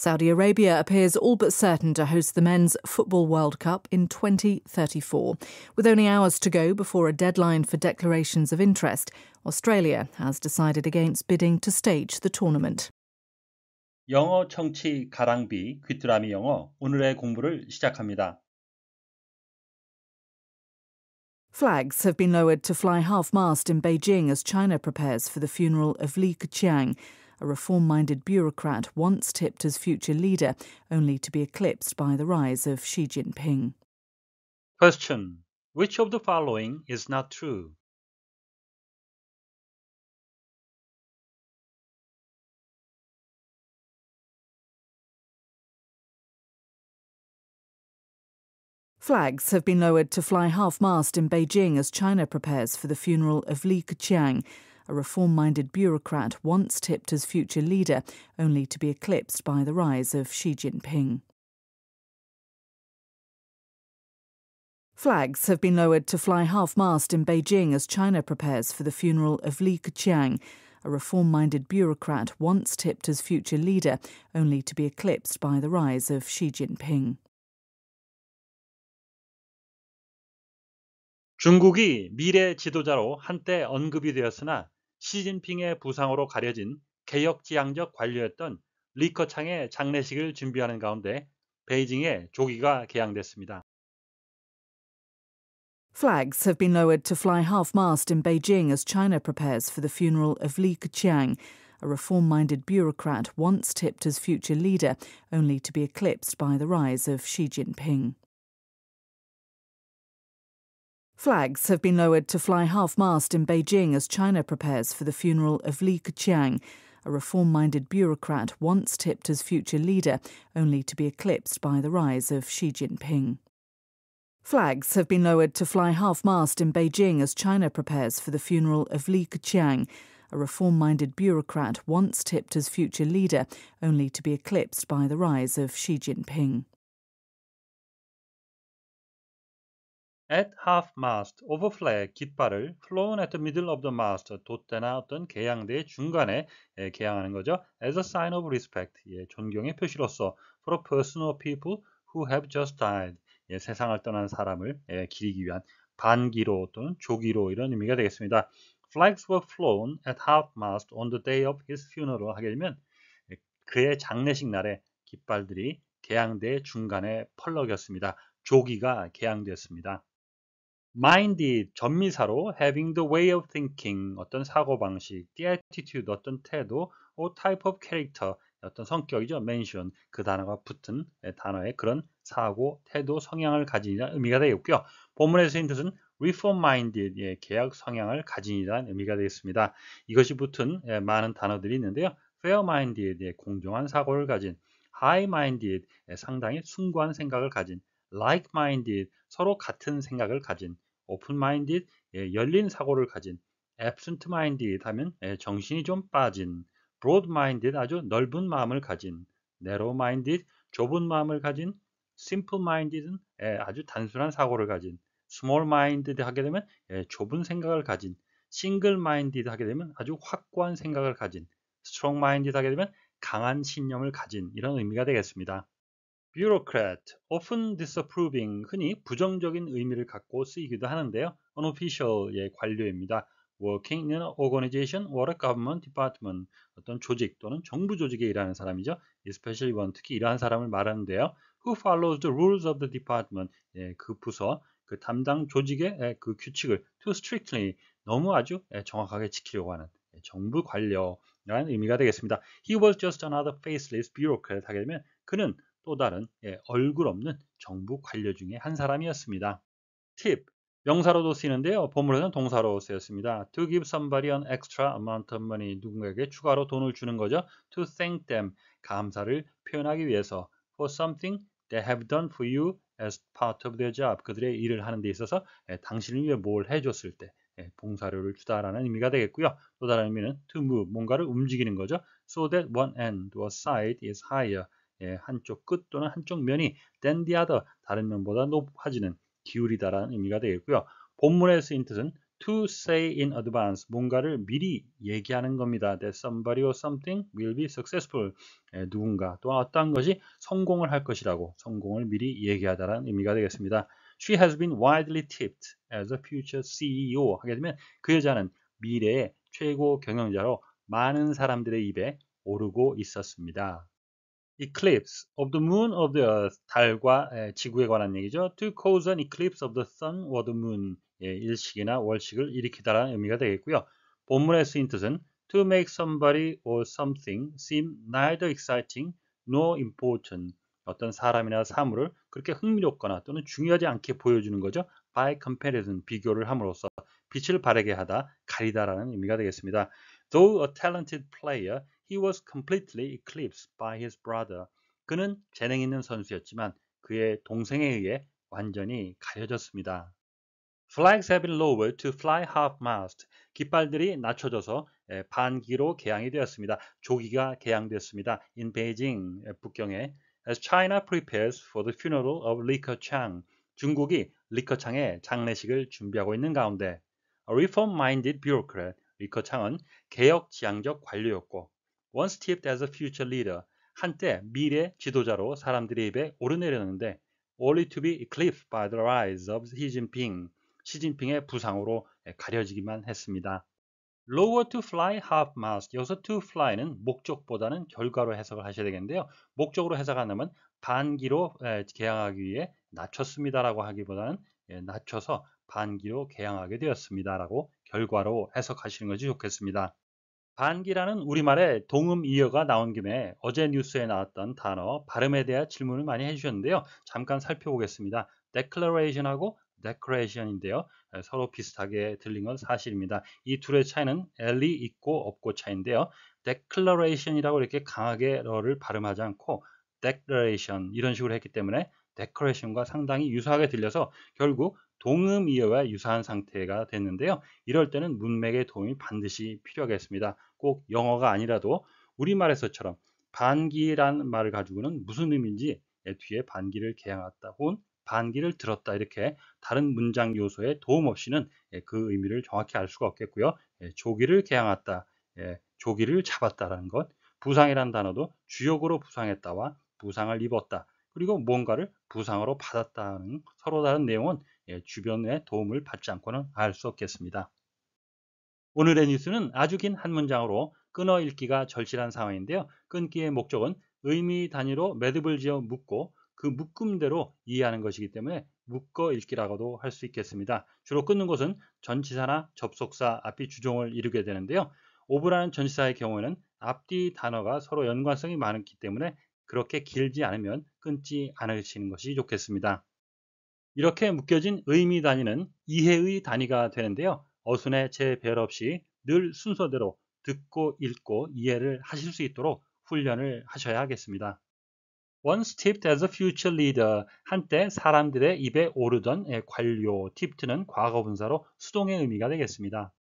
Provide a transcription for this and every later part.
Saudi Arabia appears all but certain to host the Men's Football World Cup in 2034. With only hours to go before a deadline for declarations of interest, Australia has decided against bidding to stage the tournament. 영어 청취 가랑비 귀뚜라미 영어 오늘의 공부를 시작합니다. Flags have been lowered to fly half-mast in Beijing as China prepares for the funeral of Li Keqiang, a reform-minded bureaucrat once tipped as future leader, only to be eclipsed by the rise of Xi Jinping. Question. Which of the following is not true? Flags have been lowered to fly half-mast in Beijing as China prepares for the funeral of Li Keqiang, a reform-minded bureaucrat once tipped as future leader, only to be eclipsed by the rise of Xi Jinping. Flags have been lowered to fly half-mast in Beijing as China prepares for the funeral of Li Keqiang, a reform-minded bureaucrat once tipped as future leader, only to be eclipsed by the rise of Xi Jinping. 중국이 미래 지도자로 한때 언급이 되었으나 시진핑의 부상으로 가려진 개혁지향적 관료였던 리커창의 장례식을 준비하는 가운데 베이징에 조기가 개항됐습니다. Flags have been lowered to fly half-mast in Beijing as China prepares for the funeral of Li Keqiang, a reform-minded bureaucrat once tipped as future leader, only to be eclipsed by the rise of Xi Jinping. Flags have been lowered to fly half-mast in Beijing as China prepares for the funeral of Li Keqiang, a reform-minded bureaucrat once tipped as future leader, only to be eclipsed by the rise of Xi Jinping. Flags have been lowered to fly half-mast in Beijing as China prepares for the funeral of Li Keqiang, a reform-minded bureaucrat once tipped as future leader, only to be eclipsed by the rise of Xi Jinping. At half-mast, of a flag, 깃발을 flown at the middle of the mast, 돛대나 어떤 개양대의 중간에 개양하는 거죠. As a sign of respect, 존경의 표시로서 for a person or people who have just died, 세상을 떠난 사람을 기리기 위한 반기로 또는 조기로 이런 의미가 되겠습니다. Flags were flown at half-mast on the day of his funeral 하게 되면 그의 장례식 날에 깃발들이 개양대의 중간에 펄럭였습니다. 조기가 개양되었습니다. minded, 전미사로 having the way of thinking, 어떤 사고방식, the attitude, 어떤 태도, or type of character, 어떤 성격이죠. mention, 그 단어가 붙은 단어의 그런 사고, 태도, 성향을 가진이라는 의미가 되겠고요. 본문에서 쓰인 뜻은 reform-minded, 개혁 성향을 가진이라는 의미가 되겠습니다. 이것이 붙은 많은 단어들이 있는데요. fair-minded, 공정한 사고를 가진, high-minded, 상당히 숭고한 생각을 가진, like-minded, 서로 같은 생각을 가진, open-minded, 열린 사고를 가진, absent-minded 하면 정신이 좀 빠진, broad-minded, 아주 넓은 마음을 가진, narrow-minded, 좁은 마음을 가진, simple-minded는 아주 단순한 사고를 가진, small-minded 하게 되면 좁은 생각을 가진, single-minded 하게 되면 아주 확고한 생각을 가진, strong-minded 하게 되면 강한 신념을 가진 이런 의미가 되겠습니다. bureaucrat, often disapproving, 흔히 부정적인 의미를 갖고 쓰이기도 하는데요. unofficial, 관료입니다. working in an organization or a government department, 어떤 조직 또는 정부 조직에 일하는 사람이죠. especially one, 특히 이러한 사람을 말하는데요. who follows the rules of the department, 그 부서, 그 담당 조직의 그 규칙을 too strictly, 너무 아주 정확하게 지키려고 하는 정부 관료라는 의미가 되겠습니다. He was just another faceless bureaucrat 하게 되면 그는 또 다른 얼굴 없는 정부 관료 중에 한 사람이었습니다. tip, 명사로도 쓰이는데요. 본문에서는 동사로 쓰였습니다. to give somebody an extra amount of money, 누군가에게 추가로 돈을 주는 거죠. to thank them, 감사를 표현하기 위해서 for something they have done for you as part of their job, 그들의 일을 하는 데 있어서 당신을 위해 뭘 해줬을 때 봉사료를 주다라는 의미가 되겠고요. 또 다른 의미는 to move, 뭔가를 움직이는 거죠. so that one end or side is higher, 한쪽 끝 또는 한쪽 면이 than the other, 다른 면보다 높아지는, 기울이다라는 의미가 되겠고요. 본문에 쓰인 뜻은 to say in advance, 뭔가를 미리 얘기하는 겁니다. That somebody or something will be successful. 누군가 또는 어떤 것이 성공을 할 것이라고 성공을 미리 얘기하다라는 의미가 되겠습니다. She has been widely tipped as a future CEO. 하게 되면 그 여자는 미래의 최고 경영자로 많은 사람들의 입에 오르고 있었습니다. Eclipse of the moon of the earth, 달과 지구에 관한 얘기죠. To cause an eclipse of the sun or the moon, 일식이나 월식을 일으키다라는 의미가 되겠고요. 본문의 쓰인 뜻은 to make somebody or something seem neither exciting nor important, 어떤 사람이나 사물을 그렇게 흥미롭거나 또는 중요하지 않게 보여주는 거죠. By comparison, 비교를 함으로써 빛을 발하게 하다, 가리다라는 의미가 되겠습니다. Though a talented player, he was completely eclipsed by his brother. 그는 재능 있는 선수였지만 그의 동생에 의해 완전히 가려졌습니다. Flags have been lowered to fly half-mast. 깃발들이 낮춰져서 반기로 개항이 되었습니다. 조기가 개항됐습니다. In Beijing, 북경에 as China prepares for the funeral of Li Keqiang. 중국이 리 커창의 장례식을 준비하고 있는 가운데 A reform-minded bureaucrat, 리 커창은 개혁지향적 관료였고 Once tipped as a future leader, 한때 미래 지도자로 사람들의 입에 오르내렸는데 only to be eclipsed by the rise of Xi Jinping, 시진핑의 부상으로 가려지기만 했습니다. Lower to fly half-mast, 여기서 to fly는 목적보다는 결과로 해석을 하셔야 되겠는데요. 목적으로 해석한다면 반기로 개항하기 위해 낮췄습니다라고 하기보다는 낮춰서 반기로 개항하게 되었습니다라고 결과로 해석하시는 것이 좋겠습니다. 반기라는 우리말의 동음이어가 나온 김에 어제 뉴스에 나왔던 단어 발음에 대한 질문을 많이 해주셨는데요. 잠깐 살펴보겠습니다. declaration하고 decoration인데요. 서로 비슷하게 들린 건 사실입니다. 이 둘의 차이는 L이 있고 없고 차이인데요. declaration이라고 이렇게 강하게 러를 발음하지 않고 declaration 이런 식으로 했기 때문에 decoration과 상당히 유사하게 들려서 결국 동음이어와 유사한 상태가 됐는데요. 이럴 때는 문맥의 도움이 반드시 필요하겠습니다. 꼭 영어가 아니라도 우리말에서처럼 반기라는 말을 가지고는 무슨 의미인지 뒤에 반기를 개항했다 혹은 반기를 들었다 이렇게 다른 문장 요소에 도움 없이는 그 의미를 정확히 알 수가 없겠고요. 조기를 개항했다, 조기를 잡았다라는 것, 부상이라는 단어도 주역으로 부상했다와 부상을 입었다, 그리고 뭔가를 부상으로 받았다는 서로 다른 내용은 주변의 도움을 받지 않고는 알 수 없겠습니다. 오늘의 뉴스는 아주 긴 한 문장으로 끊어 읽기가 절실한 상황인데요. 끊기의 목적은 의미 단위로 매듭을 지어 묶고 그 묶음대로 이해하는 것이기 때문에 묶어 읽기라고도 할 수 있겠습니다. 주로 끊는 것은 전치사나 접속사 앞이 주종을 이루게 되는데요. 오브라는 전치사의 경우에는 앞뒤 단어가 서로 연관성이 많기 때문에 그렇게 길지 않으면 끊지 않으시는 것이 좋겠습니다. 이렇게 묶여진 의미 단위는 이해의 단위가 되는데요. 어순의 재별 없이 늘 순서대로 듣고 읽고 이해를 하실 수 있도록 훈련을 하셔야 하겠습니다. Once tipped as a future leader, 한때 사람들의 입에 오르던 관료, tipped는 과거분사로 수동의 의미가 되겠습니다.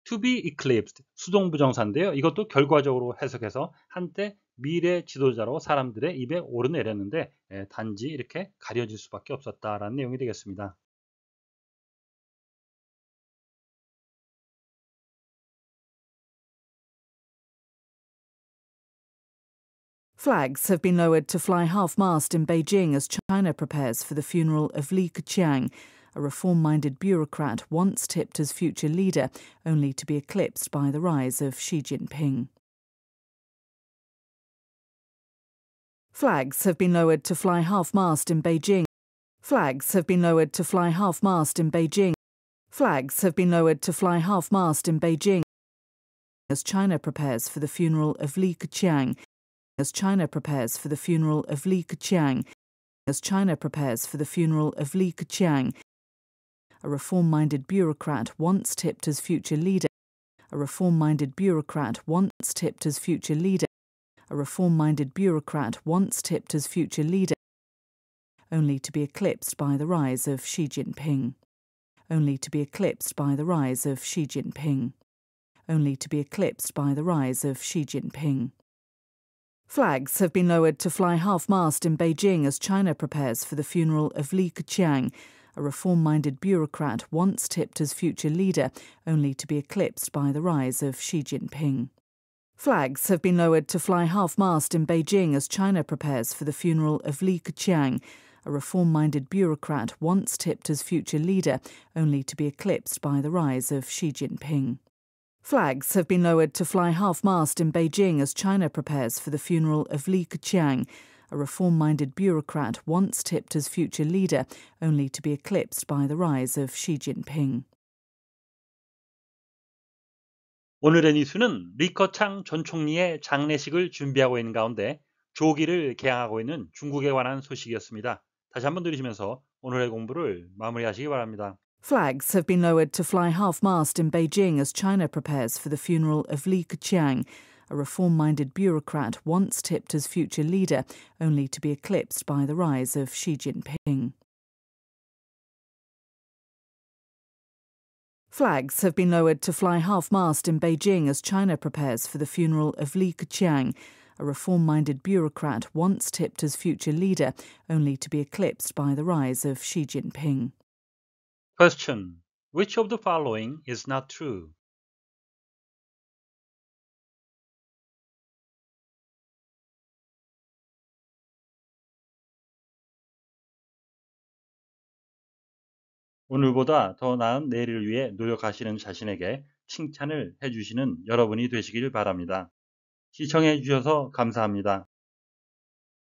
To be eclipsed, 수동부정사인데요. 이것도 결과적으로 해석해서 한때 미래 지도자로 사람들의 입에 오르내렸는데 단지 이렇게 가려질 수밖에 없었다라는 내용이 되겠습니다. Flags have been lowered to fly half-mast in Beijing as China prepares for the funeral of Li Keqiang, a reform-minded bureaucrat once tipped as future leader, only to be eclipsed by the rise of Xi Jinping. Flags have been lowered to fly half-mast in Beijing. Flags have been lowered to fly half-mast in Beijing. Flags have been lowered to fly half-mast in Beijing as China prepares for the funeral of Li Keqiang. As China prepares for the funeral of Li Keqiang. As China prepares for the funeral of Li Keqiang. A reform-minded bureaucrat once tipped as future leader. A reform-minded bureaucrat once tipped as future leader. A reform-minded bureaucrat once tipped as future leader, only to be eclipsed by the rise of Xi Jinping. Only to be eclipsed by the rise of Xi Jinping. Only to be eclipsed by the rise of Xi Jinping. Flags have been lowered to fly half-mast in Beijing as China prepares for the funeral of Li Keqiang, a reform-minded bureaucrat once tipped as future leader, only to be eclipsed by the rise of Xi Jinping. Flags have been lowered to fly half-mast in Beijing as China prepares for the funeral of Li Keqiang, a reform-minded bureaucrat once tipped as future leader, only to be eclipsed by the rise of Xi Jinping. Flags have been lowered to fly half-mast in Beijing as China prepares for the funeral of Li Keqiang, a reform-minded bureaucrat once tipped as future leader, only to be eclipsed by the rise of Xi Jinping. 오늘의 뉴스는 리커창 전 총리의 장례식을 준비하고 있는 가운데 조기를 개항하고 있는 중국에 관한 소식이었습니다. 다시 한번 들으시면서 오늘의 공부를 마무리하시기 바랍니다. Flags have been lowered to fly half-mast in Beijing as China prepares for the funeral of Li Keqiang, a reform-minded bureaucrat once tipped as future leader, only to be eclipsed by the rise of Xi Jinping. Flags have been lowered to fly half-mast in Beijing as China prepares for the funeral of Li Keqiang, a reform-minded bureaucrat once tipped as future leader, only to be eclipsed by the rise of Xi Jinping. Question. Which of the following is not true? 오늘보다 더 나은 내일을 위해 노력하시는 자신에게 칭찬을 해주시는 여러분이 되시길 바랍니다. 시청해 주셔서 감사합니다.